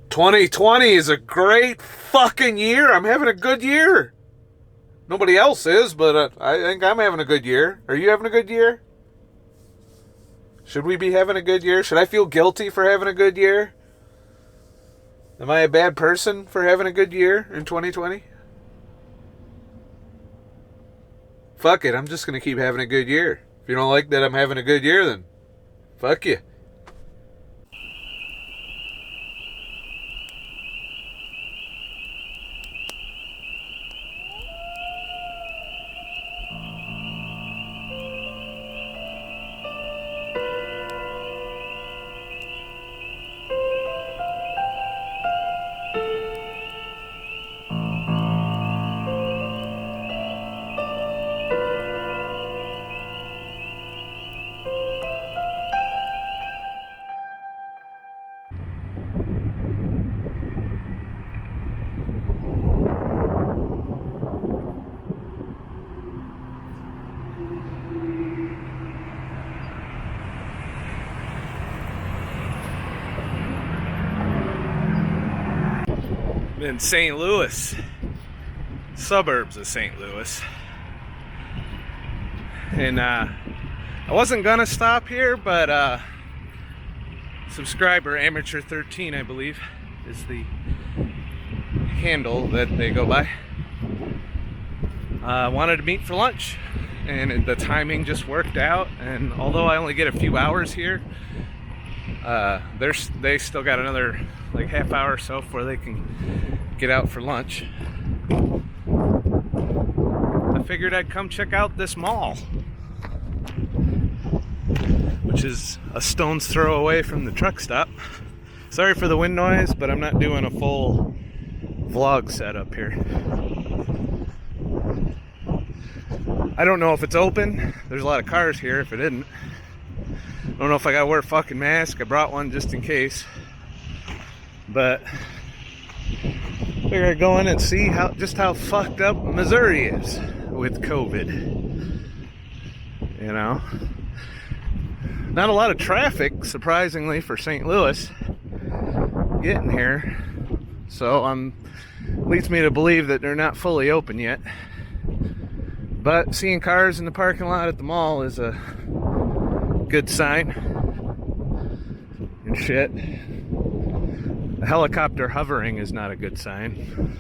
2020 is a great fucking year. I'm having a good year. Nobody else is, but I think I'm having a good year. Are you having a good year? Should we be having a good year? Should I feel guilty for having a good year? Am I a bad person for having a good year in 2020? Fuck it, I'm just going to keep having a good year. If you don't like that I'm having a good year, then fuck you. In St. Louis, suburbs of St. Louis, and I wasn't gonna stop here, but subscriber Amateur 13, I believe, is the handle that they go by. Wanted to meet for lunch, and the timing just worked out. And although I only get a few hours here, they still got another like half hour or so before they can get out for lunch. I figured I'd come check out this mall, which is a stone's throw away from the truck stop. Sorry for the wind noise, but I'm not doing a full vlog setup here. I don't know if it's open. There's a lot of cars here if it isn't. I don't know if I gotta wear a fucking mask. I brought one just in case. But figure I'd go in and see just how fucked up Missouri is with COVID. You know? Not a lot of traffic, surprisingly, for St. Louis getting here. So leads me to believe that they're not fully open yet. But seeing cars in the parking lot at the mall is a good sign. And shit. A helicopter hovering is not a good sign.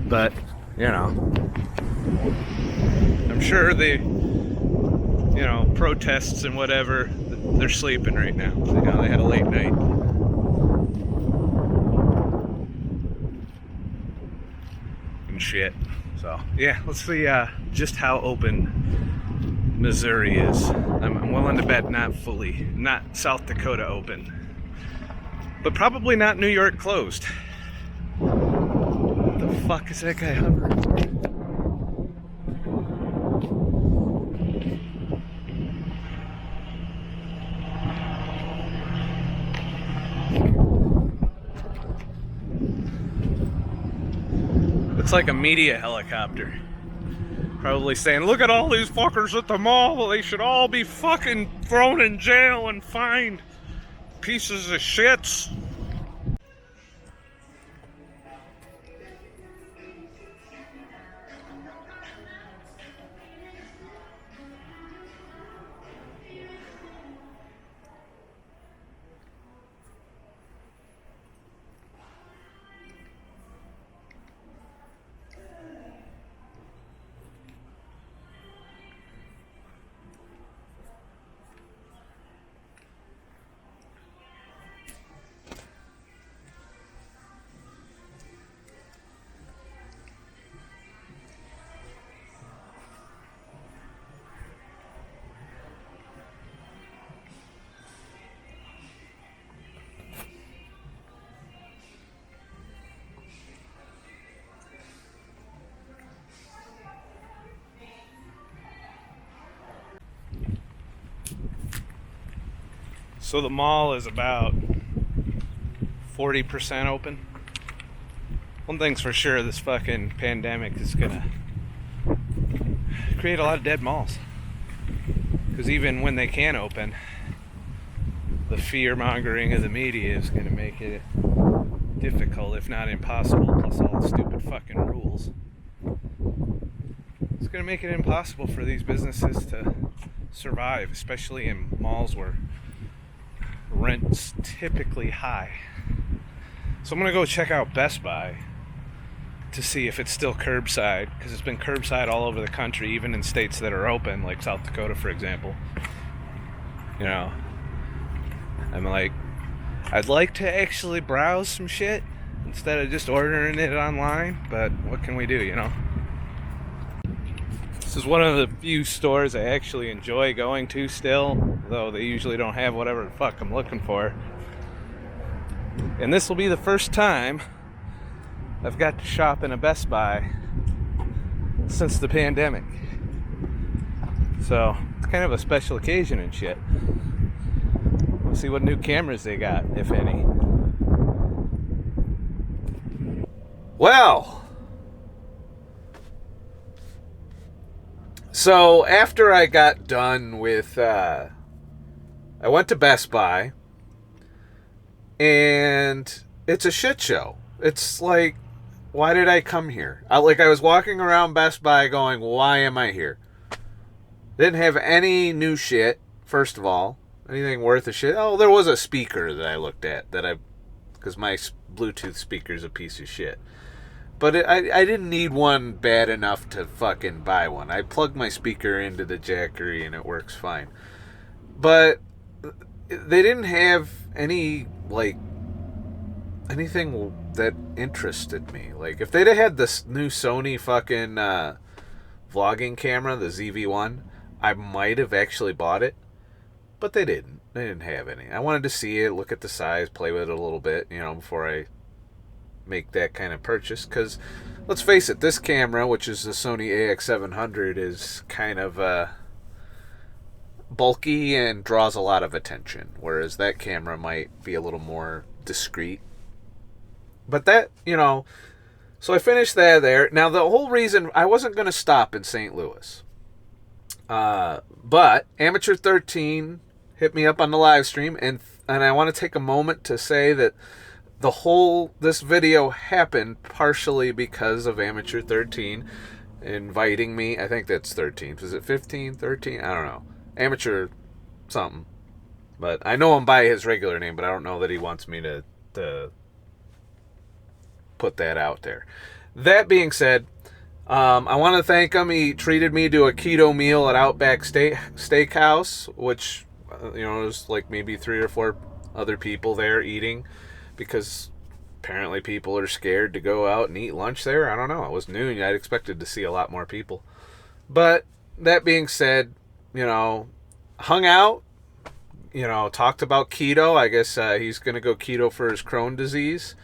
But, you know, I'm sure the, protests and whatever, they're sleeping right now. They had a late night. And shit. So, yeah, let's see just how open Missouri is. I'm willing to bet not South Dakota open, but probably not New York closed. What the fuck is that guy hovering for? Looks like a media helicopter. Probably saying, look at all these fuckers at the mall. They should all be fucking thrown in jail and fined. Pieces of shits. So the mall is about 40% open. One thing's for sure, this fucking pandemic is gonna create a lot of dead malls. Because even when they can open, the fear mongering of the media is going to make it difficult, if not impossible, plus all the stupid fucking rules. It's going to make it impossible for these businesses to survive, especially in malls where rent's typically high. So I'm going to go check out Best Buy to see if it's still curbside, because it's been curbside all over the country, even in states that are open, like South Dakota, for example. You know, I'm like, I'd like to actually browse some shit instead of just ordering it online, but what can we do, you know? This is one of the few stores I actually enjoy going to still, though they usually don't have whatever the fuck I'm looking for. And this will be the first time I've got to shop in a Best Buy since the pandemic. So, it's kind of a special occasion and shit. We'll see what new cameras they got, if any. Well, so after I got done with, I went to Best Buy, and it's a shit show. It's like, why did I come here? I was walking around Best Buy going, why am I here? Didn't have any new shit, first of all. Anything worth a shit. Oh, there was a speaker that I looked at, because my Bluetooth speaker is a piece of shit. But I didn't need one bad enough to fucking buy one. I plugged my speaker into the jackery and it works fine. But they didn't have any, anything that interested me. Like, if they'd have had this new Sony fucking vlogging camera, the ZV-1, I might have actually bought it. But they didn't. They didn't have any. I wanted to see it, look at the size, play with it a little bit, before I make that kind of purchase. Because, let's face it, this camera, which is the Sony AX700, is kind of bulky and draws a lot of attention. Whereas that camera might be a little more discreet. But that, so I finished that there. Now, the whole reason I wasn't going to stop in St. Louis. But Amateur 13 hit me up on the live stream, and I want to take a moment to say that this video happened partially because of Amateur 13 inviting me. I think that's 13. Was it 15, 13? I don't know. Amateur something. But I know him by his regular name, but I don't know that he wants me to put that out there. That being said, I want to thank him. He treated me to a keto meal at Outback Steakhouse, which, there's like maybe 3 or 4 other people there eating, because apparently people are scared to go out and eat lunch there. I don't know. It was noon. I'd expected to see a lot more people. But that being said, hung out, talked about keto. I guess he's going to go keto for his Crohn's disease.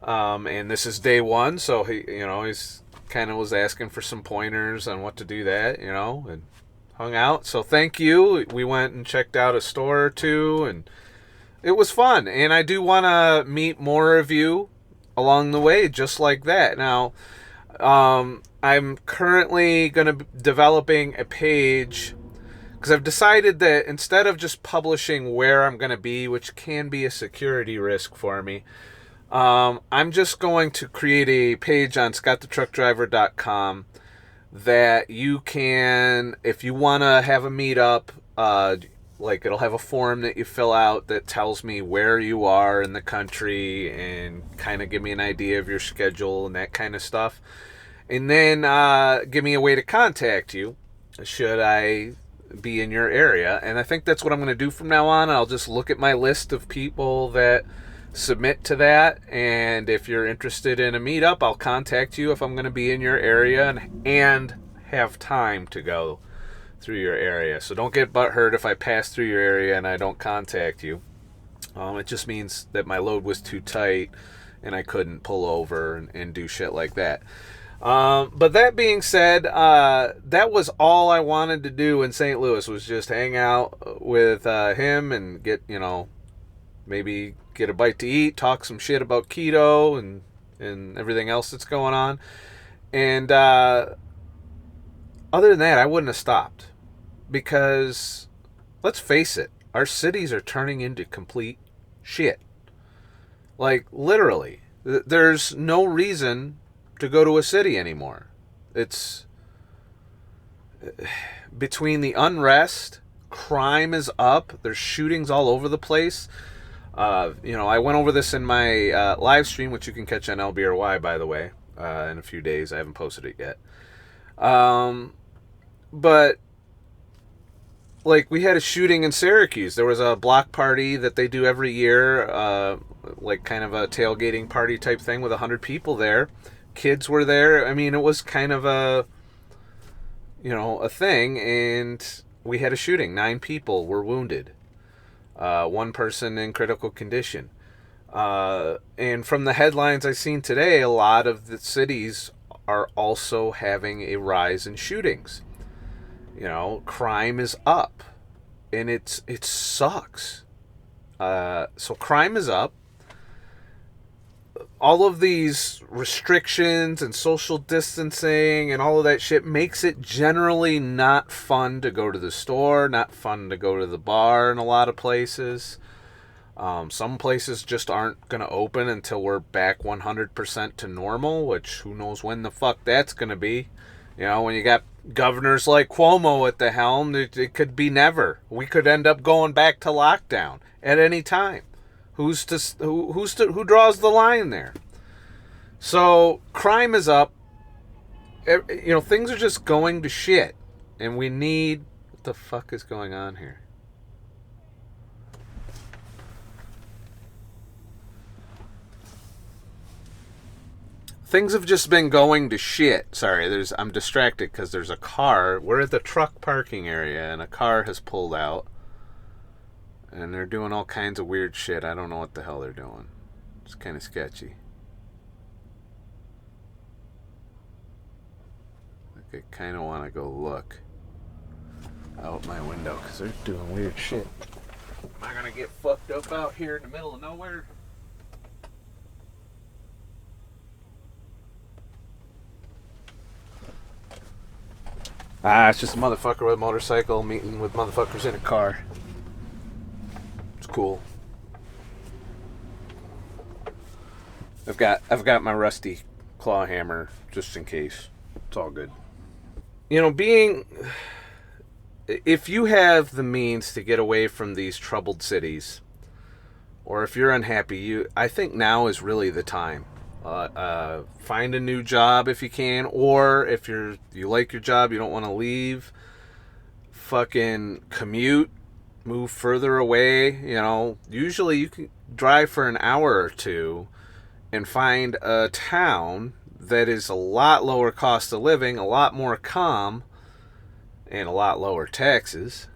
And this is day 1, so he's kind of was asking for some pointers on what to do that, and hung out. So thank you. We went and checked out a store or two, and it was fun. And I do want to meet more of you along the way, just like that. Now, I'm currently going to be developing a page, because I've decided that instead of just publishing where I'm going to be, which can be a security risk for me, I'm just going to create a page on ScottTheTruckDriver.com that you can, if you want to have a meetup, it'll have a form that you fill out that tells me where you are in the country and kind of give me an idea of your schedule and that kind of stuff. And then give me a way to contact you should I be in your area. And I think that's what I'm going to do from now on. I'll just look at my list of people that submit to that, and if you're interested in a meetup, I'll contact you if I'm going to be in your area and have time to go through your area. So don't get butthurt if I pass through your area and I don't contact you. It just means that my load was too tight and I couldn't pull over and do shit like that. But that being said, that was all I wanted to do in St. Louis, was just hang out with him and get, maybe get a bite to eat, talk some shit about keto and everything else that's going on. And other than that, I wouldn't have stopped, because let's face it, Our cities are turning into complete shit. Like, literally. There's no reason to go to a city anymore. It's between the unrest, crime is up, there's shootings all over the place. I went over this in my live stream, which you can catch on LBRY, by the way, in a few days. I haven't posted it yet. But like, we had a shooting in Syracuse. There was a block party that they do every year, like kind of a tailgating party type thing with 100 people there. Kids were there. I mean, it was kind of a thing, and we had a shooting. 9 people were wounded. 1 person in critical condition. And from the headlines I've seen today, a lot of the cities are also having a rise in shootings. Crime is up, and it sucks. So crime is up. All of these restrictions and social distancing and all of that shit makes it generally not fun to go to the store, not fun to go to the bar in a lot of places. Some places just aren't going to open until we're back 100% to normal, which who knows when the fuck that's going to be. When you got governors like Cuomo at the helm, it could be never. We could end up going back to lockdown at any time. Who draws the line there? So crime is up. Things are just going to shit, and we need. What the fuck is going on here? Things have just been going to shit. Sorry, I'm distracted because there's a car. We're at the truck parking area, and a car has pulled out. And they're doing all kinds of weird shit. I don't know what the hell they're doing. It's kind of sketchy. I kind of want to go look out my window because they're doing weird shit. Am I going to get fucked up out here in the middle of nowhere? It's just a motherfucker with a motorcycle meeting with motherfuckers in a car. It's cool. I've got my rusty claw hammer just in case. It's all good. If you have the means to get away from these troubled cities, or if you're unhappy, I think now is really the time. Find a new job if you can, or if you like your job, you don't want to leave, fucking commute, move further away. Usually you can drive for an hour or two and find a town that is a lot lower cost of living, a lot more calm, and a lot lower taxes,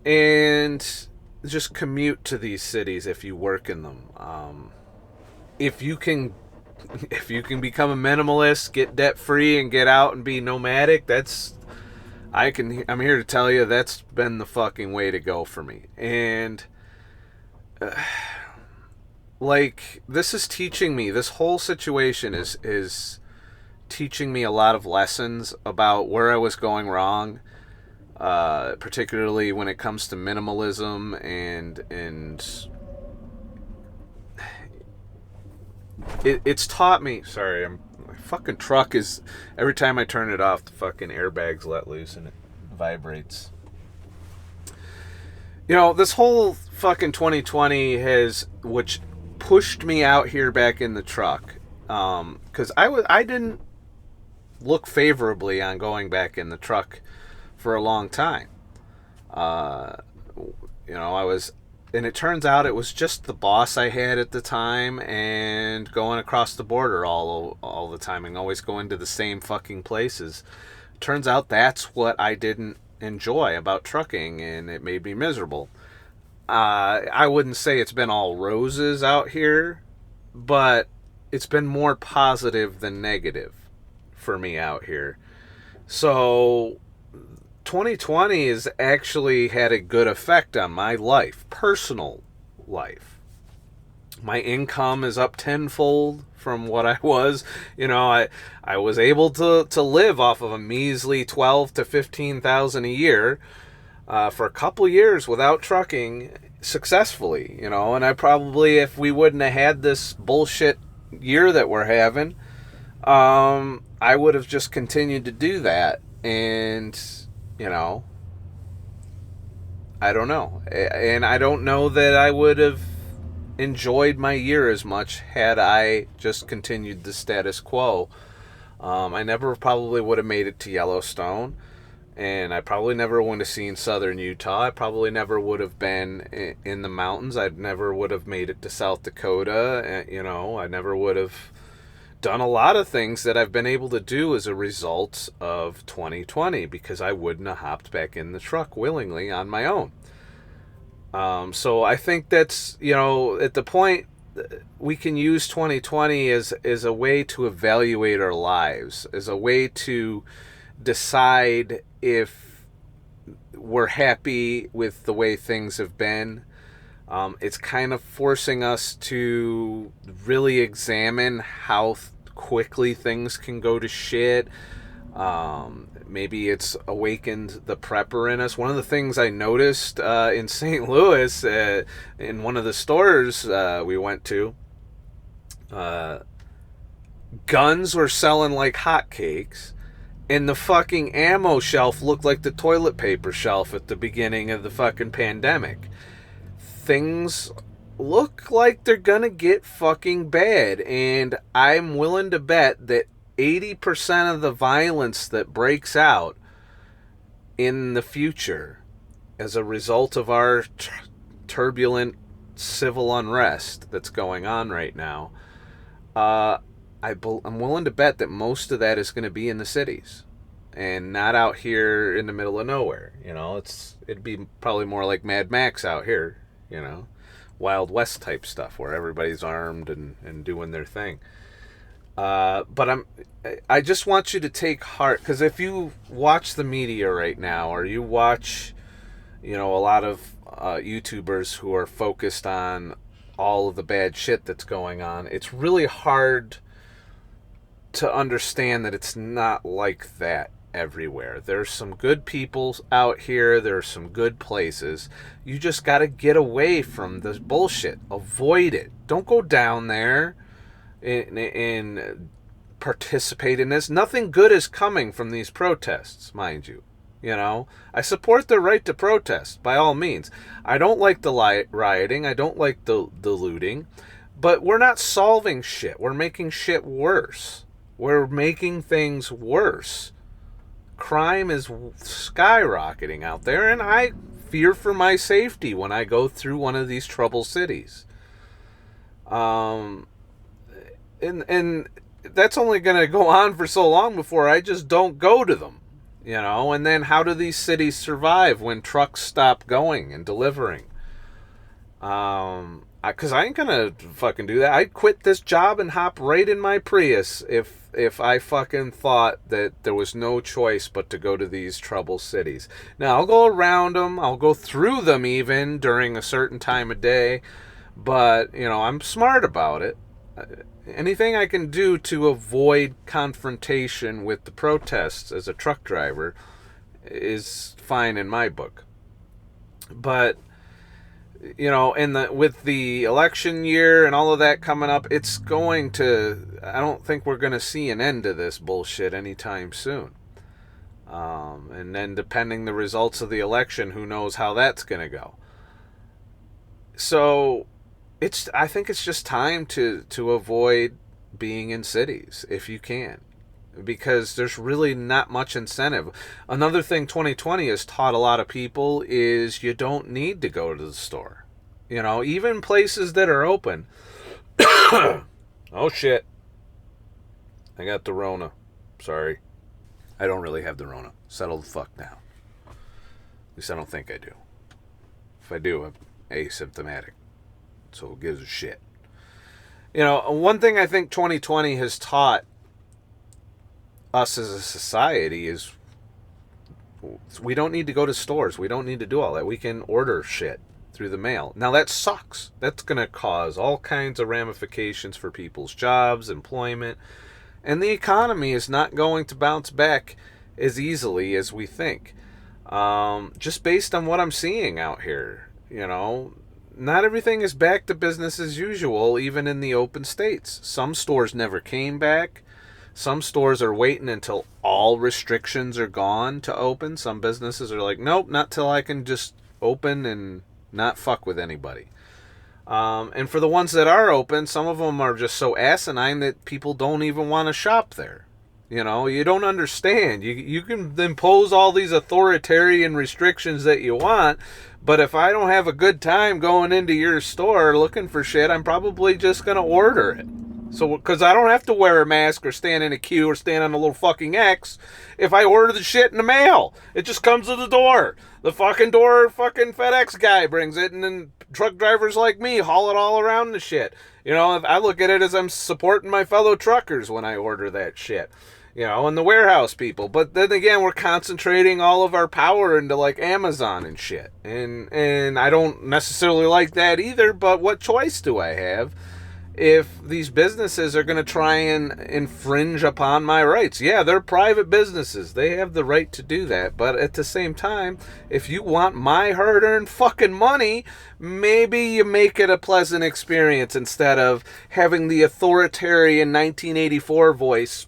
and just commute to these cities if you work in them. If you can become a minimalist, get debt free, and get out and be nomadic, I'm here to tell you that's been the fucking way to go for me. And this is teaching me, this whole situation is teaching me a lot of lessons about where I was going wrong, particularly when it comes to minimalism and it's taught me. Sorry, my fucking truck is, every time I turn it off, the fucking airbags let loose and it vibrates. This whole fucking 2020 which pushed me out here back in the truck, because I didn't look favorably on going back in the truck for a long time. And it turns out it was just the boss I had at the time and going across the border all the time and always going to the same fucking places. Turns out that's what I didn't enjoy about trucking, and it made me miserable. I wouldn't say it's been all roses out here, but it's been more positive than negative for me out here. So 2020 has actually had a good effect on my life, personal life. My income is up tenfold from what I was. I was able to live off of a measly $12,000 to $15,000 a year. for a couple years without trucking successfully, you know. And I probably, if we wouldn't have had this bullshit year that we're having, I would have just continued to do that. And, you know, I don't know. And I don't know that I would have enjoyed my year as much had I just continued the status quo. I never probably would have made it to Yellowstone, and I probably never would have seen southern Utah. I probably never would have been in the mountains. I never would have made it to South Dakota. You know, I never would have done a lot of things that I've been able to do as a result of 2020, because I wouldn't have hopped back in the truck willingly on my own. So I think that's, you know, at the point we can use 2020 as a way to evaluate our lives, as a way to decide if we're happy with the way things have been. It's kind of forcing us to really examine how quickly things can go to shit. Maybe it's awakened the prepper in us. One of the things I noticed in St. Louis, in one of the stores we went to, guns were selling like hotcakes, and the fucking ammo shelf looked like the toilet paper shelf at the beginning of the fucking pandemic. Things look like they're gonna get fucking bad, and I'm willing to bet that 80% of the violence that breaks out in the future as a result of our turbulent civil unrest that's going on right now, I'm willing to bet that most of that is going to be in the cities and not out here in the middle of nowhere. You know, it'd be probably more like Mad Max out here, you know, Wild West type stuff where everybody's armed and doing their thing. But I just want you to take heart, because if you watch the media right now, or you watch, you know, a lot of YouTubers who are focused on all of the bad shit that's going on, it's really hard to understand that it's not like that everywhere. There's some good people out here. There's some good places. You just got to get away from this bullshit. Avoid it. Don't go down there and participate in this. Nothing good is coming from these protests, mind you. You know, I support the right to protest by all means. I don't like the rioting. I don't like the looting. But we're not solving shit. We're making shit worse. We're making things worse. Crime is skyrocketing out there, and I fear for my safety when I go through one of these troubled cities. And that's only going to go on for so long before I just don't go to them, you know. And then how do these cities survive when trucks stop going and delivering? Because I ain't gonna fucking do that. I'd quit this job and hop right in my Prius if I fucking thought that there was no choice but to go to these troubled cities. Now, I'll go around them. I'll go through them even during a certain time of day. But, you know, I'm smart about it. Anything I can do to avoid confrontation with the protests as a truck driver is fine in my book. But, you know, with the election year and all of that coming up, it's going to, I don't think we're going to see an end to this bullshit anytime soon. And then depending the results of the election, who knows how that's going to go. So I think it's just time to avoid being in cities if you can, because there's really not much incentive. Another thing 2020 has taught a lot of people is you don't need to go to the store. You know, even places that are open. Oh shit. I got the Rona. Sorry. I don't really have the Rona. Settle the fuck down. At least I don't think I do. If I do, I'm asymptomatic. So who gives a shit? You know, one thing I think 2020 has taught us as a society is we don't need to go to stores. We don't need to do all that. We can order shit through the mail. Now that sucks. That's going to cause all kinds of ramifications for people's jobs, employment, and the economy is not going to bounce back as easily as we think. Just based on what I'm seeing out here. Not everything is back to business as usual, even in the open states. Some stores never came back. Some stores are waiting until all restrictions are gone to open. Some businesses are like, nope, not till I can just open and not fuck with anybody. And for the ones that are open, some of them are just so asinine that people don't even want to shop there. You don't understand. You can impose all these authoritarian restrictions that you want, but if I don't have a good time going into your store looking for shit, I'm probably just going to order it. So, because I don't have to wear a mask or stand in a queue or stand on a little fucking X if I order the shit in the mail. It just comes to the door. The fucking FedEx guy brings it, and then truck drivers like me haul it all around the shit. I look at it as I'm supporting my fellow truckers when I order that shit. And the warehouse people. But then again, we're concentrating all of our power into like Amazon and shit. And I don't necessarily like that either, but what choice do I have if these businesses are going to try and infringe upon my rights? Yeah, they're private businesses. They have the right to do that. But at the same time, if you want my hard-earned fucking money, maybe you make it a pleasant experience instead of having the authoritarian 1984 voice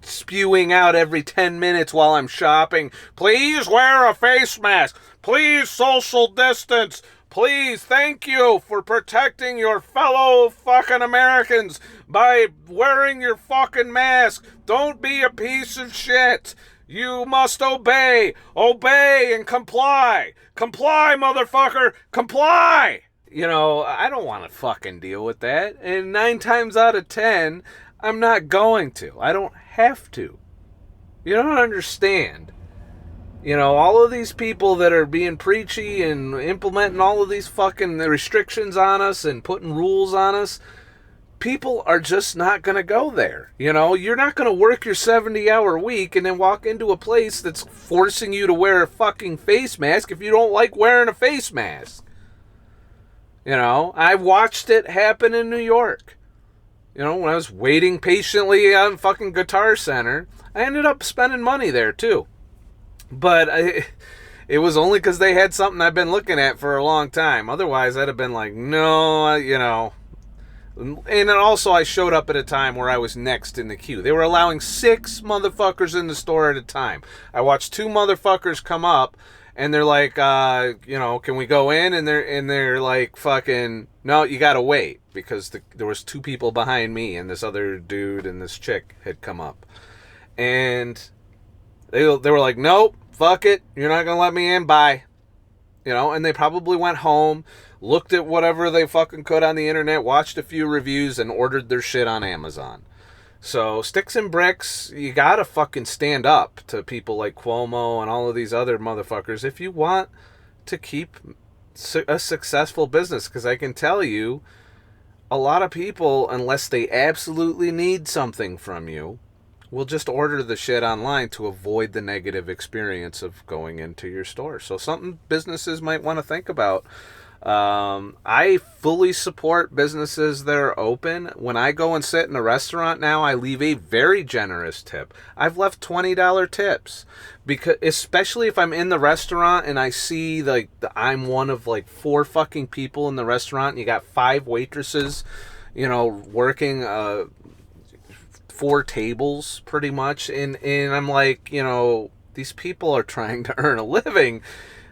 spewing out every 10 minutes while I'm shopping. Please wear a face mask. Please social distance. Please, thank you for protecting your fellow fucking Americans by wearing your fucking mask. Don't be a piece of shit. You must obey. Obey and comply. Comply, motherfucker. Comply. I don't want to fucking deal with that. And 9 times out of 10, I'm not going to. I don't have to. You don't understand. All of these people that are being preachy and implementing all of these fucking restrictions on us and putting rules on us, people are just not going to go there. You're not going to work your 70-hour week and then walk into a place that's forcing you to wear a fucking face mask if you don't like wearing a face mask. I watched it happen in New York. When I was waiting patiently on fucking Guitar Center, I ended up spending money there too. But it was only because they had something I've been looking at for a long time. Otherwise, I'd have been like, no, And then also, I showed up at a time where I was next in the queue. They were allowing 6 motherfuckers in the store at a time. I watched 2 motherfuckers come up, and they're like, can we go in? And they're like, fucking, no, you gotta wait. Because there was 2 people behind me, and this other dude and this chick had come up. And they were like, nope. Fuck it, you're not going to let me in, bye. And they probably went home, looked at whatever they fucking could on the internet, watched a few reviews, and ordered their shit on Amazon. So, sticks and bricks, you gotta fucking stand up to people like Cuomo and all of these other motherfuckers if you want to keep a successful business. Because I can tell you, a lot of people, unless they absolutely need something from you, will just order the shit online to avoid the negative experience of going into your store. So something businesses might want to think about. I fully support businesses that are open. When I go and sit in a restaurant now, I leave a very generous tip. I've left $20 tips, because especially if I'm in the restaurant and I see I'm one of 4 fucking people in the restaurant, and you got 5 waitresses, working 4 tables pretty much, and I'm like, these people are trying to earn a living,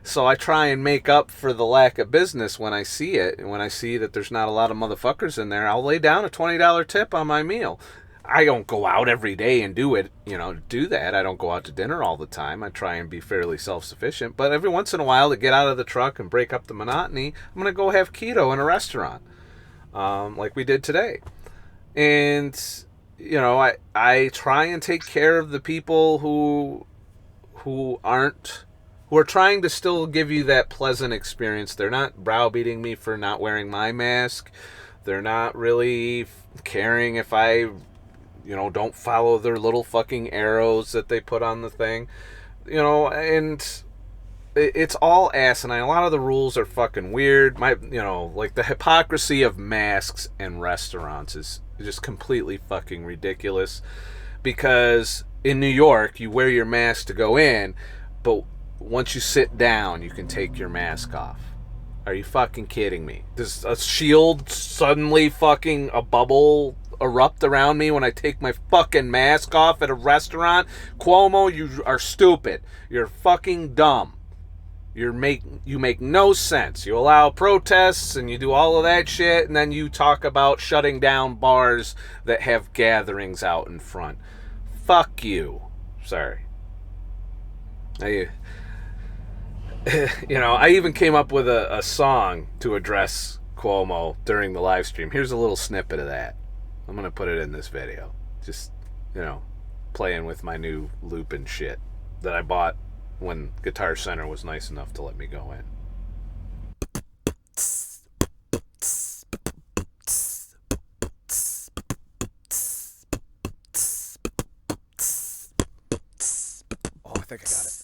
so I try and make up for the lack of business when I see it, and when I see that there's not a lot of motherfuckers in there, I'll lay down a $20 tip on my meal. I don't go out every day and do that. I don't go out to dinner all the time. I try and be fairly self-sufficient, but every once in a while, to get out of the truck and break up the monotony, I'm going to go have keto in a restaurant, like we did today. And I try and take care of the people who are trying to still give you that pleasant experience. They're not browbeating me for not wearing my mask. They're not really caring if I, don't follow their little fucking arrows that they put on the thing. And it's all asinine. A lot of the rules are fucking weird. The hypocrisy of masks and restaurants is just completely fucking ridiculous. Because in New York, you wear your mask to go in, but once you sit down, you can take your mask off. Are you fucking kidding me? Does a shield suddenly fucking a bubble erupt around me when I take my fucking mask off at a restaurant? Cuomo, you are stupid. You're fucking dumb. You make no sense. You allow protests and you do all of that shit, and then you talk about shutting down bars that have gatherings out in front. Fuck you. Sorry. I even came up with a song to address Cuomo during the live stream. Here's a little snippet of that. I'm going to put it in this video. Just, playing with my new loop and shit that I bought when Guitar Center was nice enough to let me go in. Oh, I think I got it.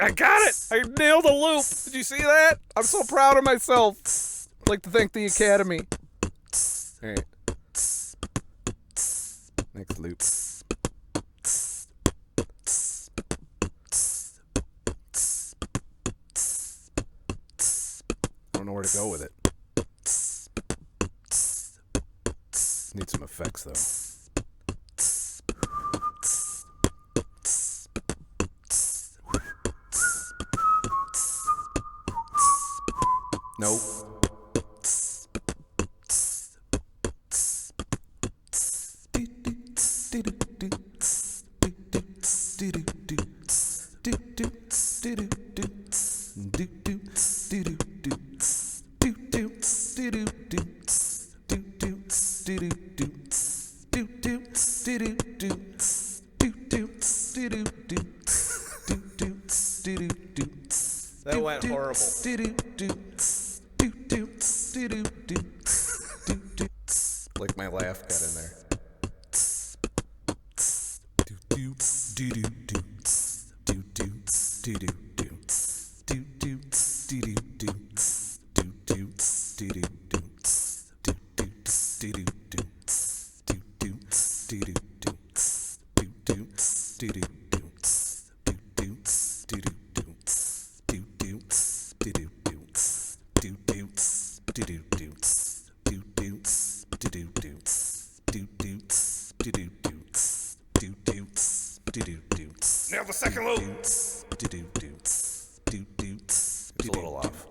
I got it! I nailed a loop! Did you see that? I'm so proud of myself. I'd like to thank the Academy. Alright. Next loop. I don't know where to go with it. Need some effects though. Nope. That went horrible. Like my laugh got in there. Now the second loop. It's a little off.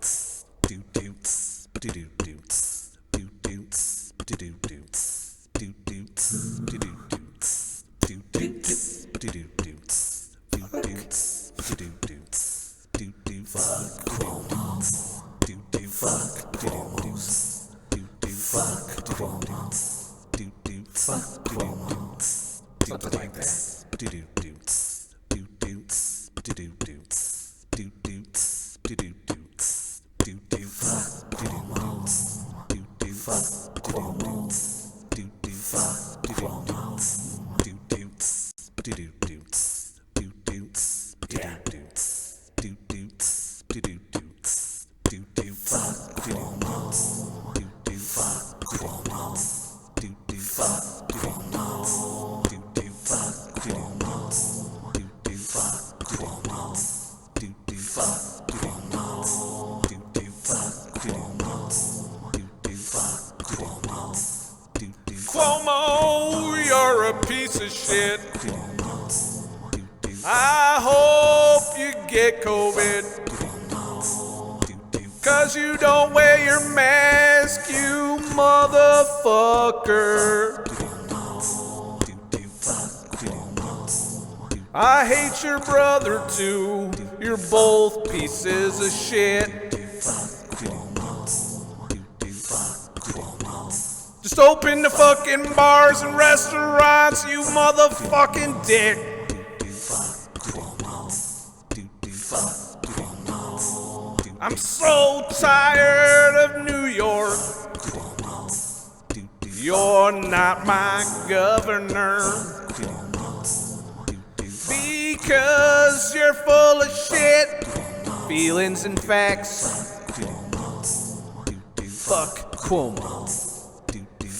Something like that. Cuomo, you're a piece of shit. I hope you get COVID, 'cause you don't wear your mask, you motherfucker. I hate your brother too, you're both pieces of shit. Just open the fucking bars and restaurants, you motherfucking dick. I'm so tired of New York. You're not my governor, because you're full of shit, feelings and facts. Fuck Cuomo.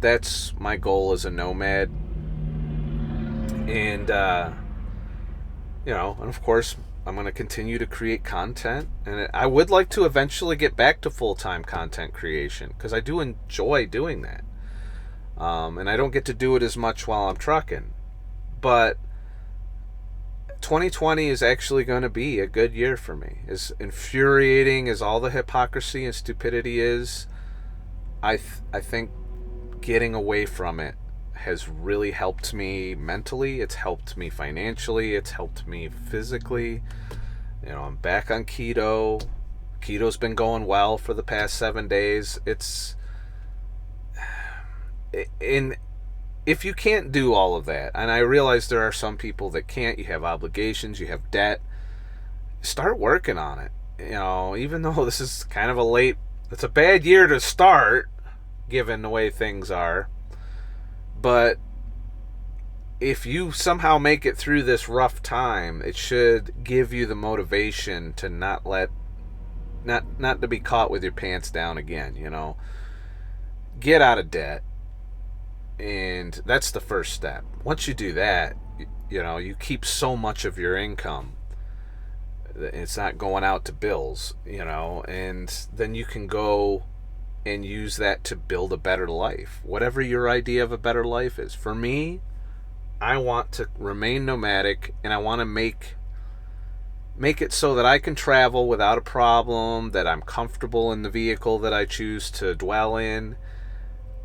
that's my goal as a nomad. And, you know, and of course, I'm going to continue to create content. And I would like to eventually get back to full-time content creation, because I do enjoy doing that. And I don't get to do it as much while I'm trucking. But 2020 is actually going to be a good year for me. As infuriating as all the hypocrisy and stupidity is, I think getting away from it has really helped me mentally. It's helped me financially. It's helped me physically. You know, I'm back on keto. Keto's been going well for the past 7 days. If you can't do all of that, and I realize there are some people that can't, you have obligations, you have debt, start working on it. You know, even though this is kind of it's a bad year to start, given the way things are. But if you somehow make it through this rough time, it should give you the motivation to not to be caught with your pants down again, you know. Get out of debt. And that's the first step. Once you do that, you know, you keep so much of your income. It's not going out to bills, you know, and then you can go and use that to build a better life. Whatever your idea of a better life is. For me, I want to remain nomadic, and I want to make it so that I can travel without a problem, that I'm comfortable in the vehicle that I choose to dwell in.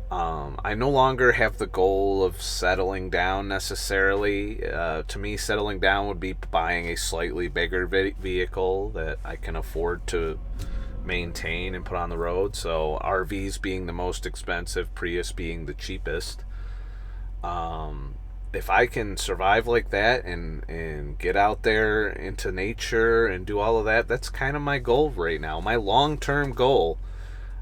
I no longer have the goal of settling down necessarily. To me, settling down would be buying a slightly bigger vehicle that I can afford to maintain and put on the road. So RVs being the most expensive, Prius being the cheapest. If I can survive like that and get out there into nature and do all of that, that's kind of my goal right now, my long-term goal.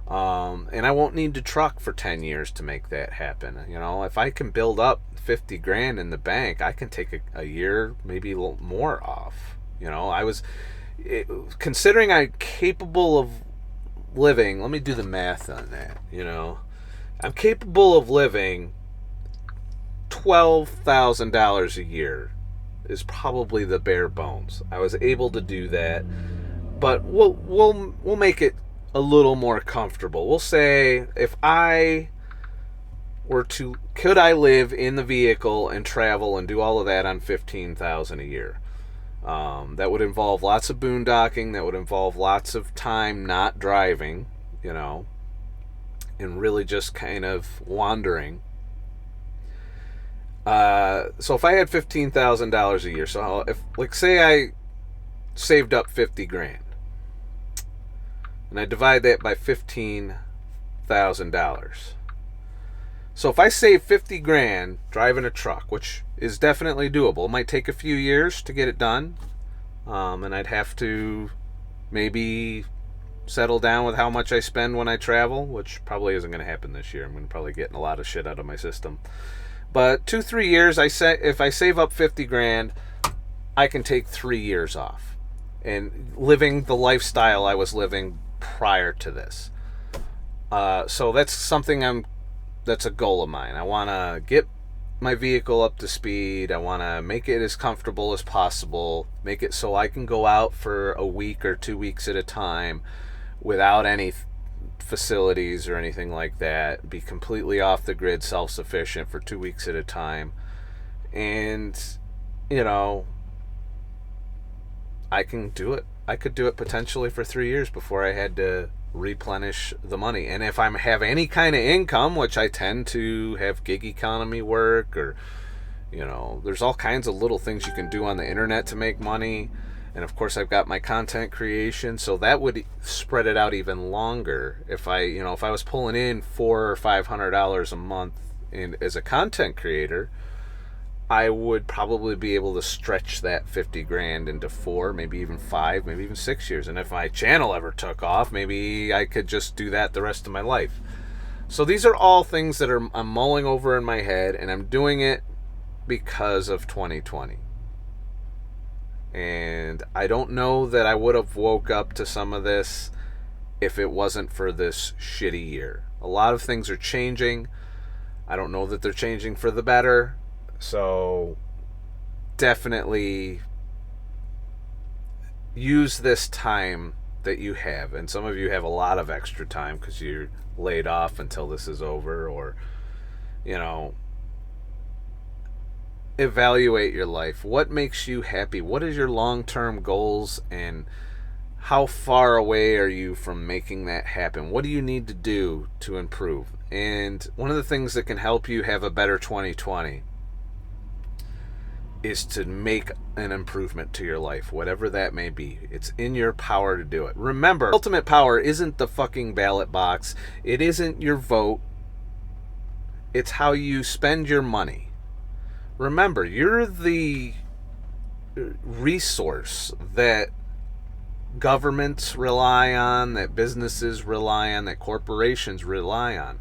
And I won't need to truck for 10 years to make that happen. You know, if I can build up 50 grand in the bank, I can take a year, maybe a little more off. You know, considering I'm capable of living, let me do the math on that. You know, I'm capable of living $12,000 a year is probably the bare bones. I was able to do that, but we'll make it a little more comfortable. We'll say if I could I live in the vehicle and travel and do all of that on $15,000 a year? That would involve lots of boondocking. That would involve lots of time not driving, you know, and really just kind of wandering. So if I had $15,000 a year, so if, like, say I saved up 50 grand, and I divide that by $15,000. So if I save 50 grand driving a truck, which is definitely doable, it might take a few years to get it done, and I'd have to maybe settle down with how much I spend when I travel, which probably isn't going to happen this year. I'm going to probably get a lot of shit out of my system. But 2-3 years, if I save up 50 grand, I can take 3 years off and living the lifestyle I was living prior to this. So that's something that's a goal of mine. I want to get my vehicle up to speed. I want to make it as comfortable as possible, make it so I can go out for a week or 2 weeks at a time without any facilities or anything like that, be completely off the grid, self-sufficient for 2 weeks at a time. And, you know, I can do it. I could do it potentially for 3 years before I had to replenish the money. And if I have any kind of income, which I tend to have gig economy work, or, you know, there's all kinds of little things you can do on the internet to make money. And of course I've got my content creation, so that would spread it out even longer. If I was pulling in $400 or $500 a month as a content creator, I would probably be able to stretch that 50 grand into 4, maybe even 5, maybe even 6 years. And if my channel ever took off, maybe I could just do that the rest of my life. So these are all things that I'm mulling over in my head, and I'm doing it because of 2020. And I don't know that I would have woke up to some of this if it wasn't for this shitty year. A lot of things are changing. I don't know that they're changing for the better. So definitely use this time that you have. And some of you have a lot of extra time because you're laid off until this is over, or, you know, evaluate your life. What makes you happy? What is your long-term goals, and how far away are you from making that happen? What do you need to do to improve? And one of the things that can help you have a better 2020 is to make an improvement to your life, whatever that may be. It's in your power to do it. Remember, ultimate power isn't the fucking ballot box. It isn't your vote. It's how you spend your money. Remember, you're the resource that governments rely on, that businesses rely on, that corporations rely on.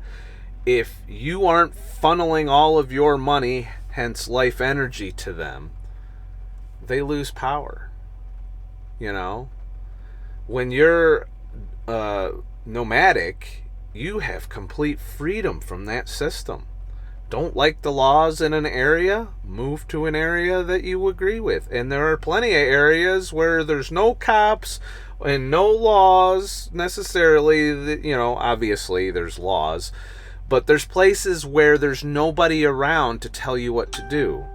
If you aren't funneling all of your money, hence life energy, to them, they lose power. You know, when you're nomadic, you have complete freedom from that system. Don't like the laws in an area, move to an area that you agree with. And there are plenty of areas where there's no cops and no laws necessarily. You know, obviously there's laws, but there's places where there's nobody around to tell you what to do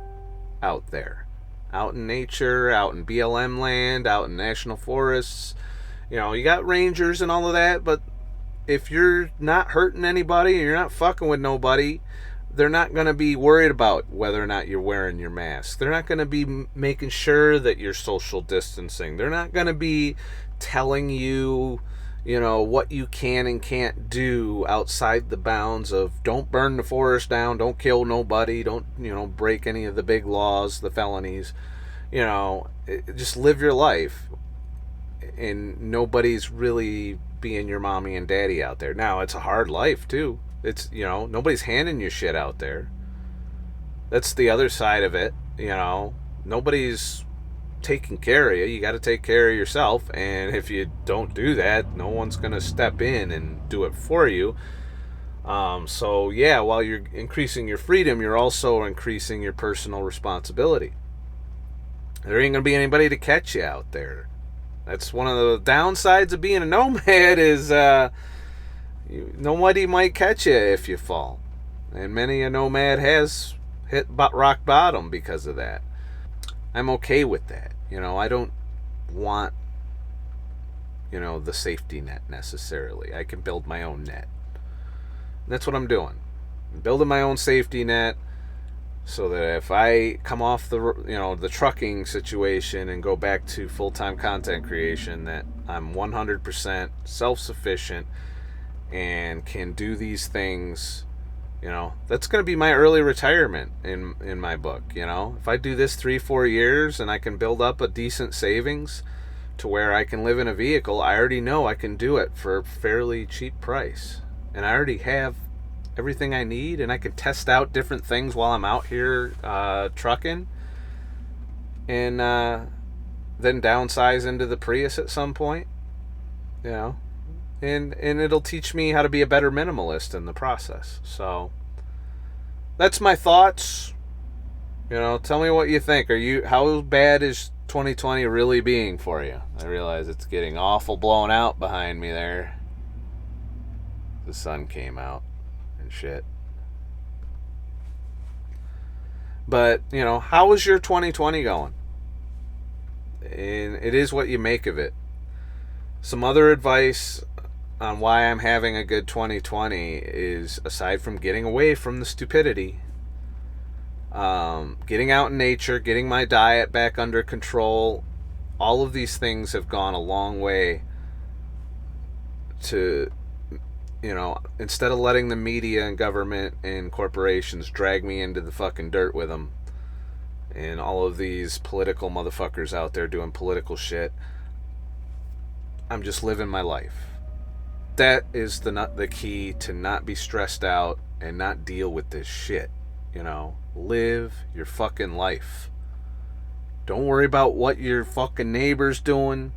out there. Out in nature, out in BLM land, out in national forests. You know, you got rangers and all of that, but if you're not hurting anybody and you're not fucking with nobody, they're not going to be worried about whether or not you're wearing your mask. They're not going to be making sure that you're social distancing. They're not going to be telling you, you know, what you can and can't do outside the bounds of don't burn the forest down, don't kill nobody, don't, you know, break any of the big laws, the felonies. You know, just live your life. And nobody's really being your mommy and daddy out there. Now, it's a hard life, too. It's, you know, nobody's handing you shit out there. That's the other side of it, you know. Nobody's taking care of you. You got to take care of yourself. And if you don't do that, no one's going to step in and do it for you. So, yeah, while you're increasing your freedom, you're also increasing your personal responsibility. There ain't going to be anybody to catch you out there. That's one of the downsides of being a nomad is nobody might catch you if you fall. And many a nomad has hit rock bottom because of that. I'm okay with that. You know, I don't want, you know, the safety net necessarily. I can build my own net. And that's what I'm doing. I'm building my own safety net so that if I come off the, you know, the trucking situation and go back to full-time content creation, that I'm 100% self-sufficient and can do these things. You know, that's going to be my early retirement in my book. You know, if I do this 3-4 years and I can build up a decent savings to where I can live in a vehicle, I already know I can do it for a fairly cheap price. And I already have everything I need, and I can test out different things while I'm out here trucking, and then downsize into the Prius at some point. You know, and it'll teach me how to be a better minimalist in the process. So that's my thoughts. You know, tell me what you think. How bad is 2020 really being for you? I realize it's getting awful blown out behind me there. The sun came out and shit. But, you know, how is your 2020 going? And it is what you make of it. Some other advice on why I'm having a good 2020 is, aside from getting away from the stupidity, getting out in nature, getting my diet back under control, all of these things have gone a long way to, you know, instead of letting the media and government and corporations drag me into the fucking dirt with them, and all of these political motherfuckers out there doing political shit, I'm just living my life. That is the key to not be stressed out and not deal with this shit. You know, live your fucking life. Don't worry about what your fucking neighbor's doing.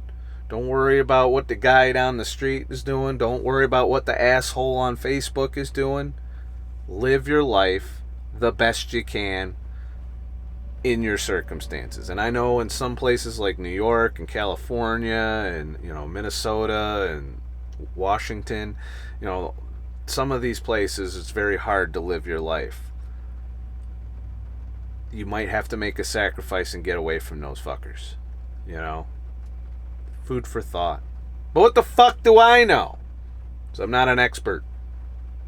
Don't worry about what the guy down the street is doing. Don't worry about what the asshole on Facebook is doing. live your life the best you can in your circumstances. And I know in some places like New York and California and, you know, Minnesota and Washington, you know, some of these places it's very hard to live your life. You might have to make a sacrifice and get away from those fuckers. You know? Food for thought. But what the fuck do I know? So I'm not an expert.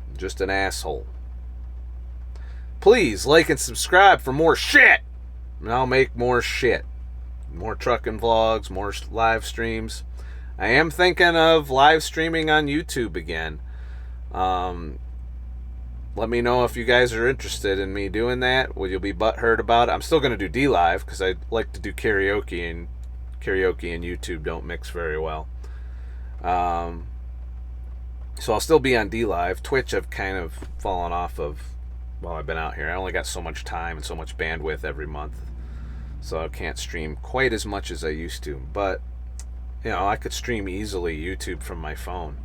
I'm just an asshole. Please like and subscribe for more shit. And I'll make more shit. More trucking vlogs, more live streams. I am thinking of live streaming on YouTube again. Let me know if you guys are interested in me doing that. Will you be butthurt about it? I'm still going to do D-Live because I like to do karaoke, and YouTube don't mix very well. So I'll still be on D-Live. Twitch I've kind of fallen off of while I've been out here. I only got so much time and so much bandwidth every month, so I can't stream quite as much as I used to. But, you know, I could stream easily YouTube from my phone.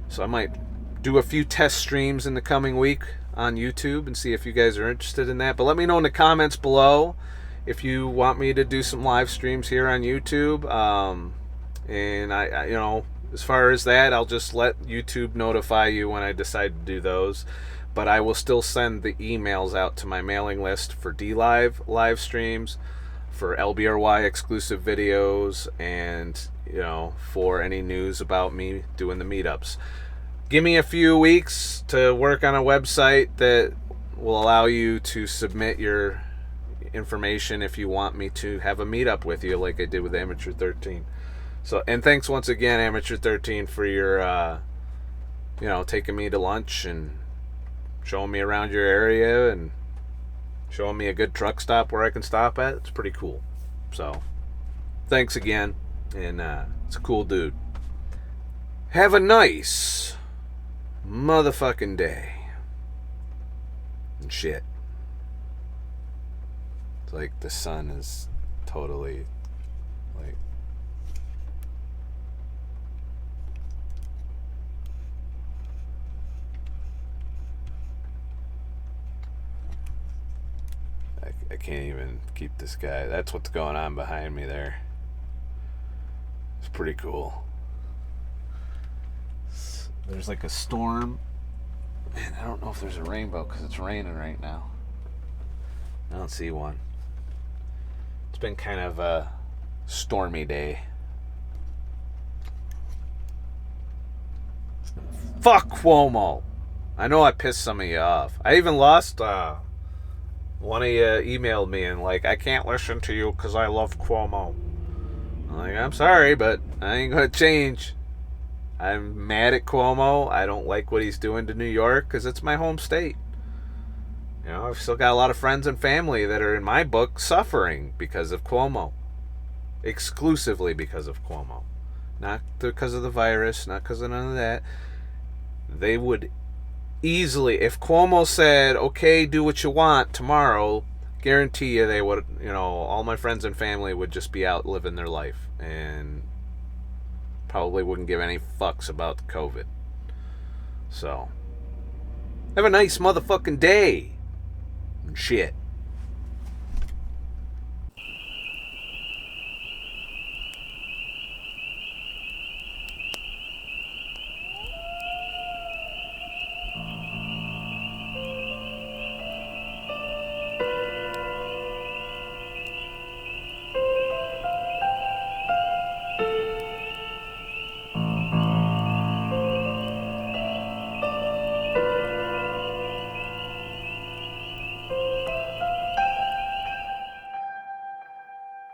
So I might do a few test streams in the coming week on YouTube and see if you guys are interested in that. But let me know in the comments below if you want me to do some live streams here on YouTube. And I, you know, as far as that, I'll just let YouTube notify you when I decide to do those. But I will still send the emails out to my mailing list for D-Live live streams, for LBRY exclusive videos, and, you know, for any news about me doing the meetups. Give me a few weeks to work on a website that will allow you to submit your information if you want me to have a meetup with you, like I did with Amateur 13. So, and thanks once again, Amateur 13, for your, you know, taking me to lunch and showing me around your area and showing me a good truck stop where I can stop at. It's pretty cool. So, thanks again, and it's a cool dude. Have a nice motherfucking day. And shit. It's like the sun is totally like I can't even keep this guy. That's what's going on behind me there. It's pretty cool. There's like a storm, and I don't know if there's a rainbow because it's raining right now. I don't see one. It's been kind of a stormy day. Fuck Cuomo. I know I pissed some of you off. I even lost, one of you emailed me and like, I can't listen to you because I love Cuomo. I'm like, I'm sorry, but I ain't gonna change. I'm mad at Cuomo. I don't like what he's doing to New York because it's my home state. You know, I've still got a lot of friends and family that are, in my book, suffering because of Cuomo. Exclusively because of Cuomo. Not because of the virus, not because of none of that. They would easily, if Cuomo said, okay, do what you want tomorrow, guarantee you they would, you know, all my friends and family would just be out living their life and probably wouldn't give any fucks about COVID. So, have a nice motherfucking day. Shit.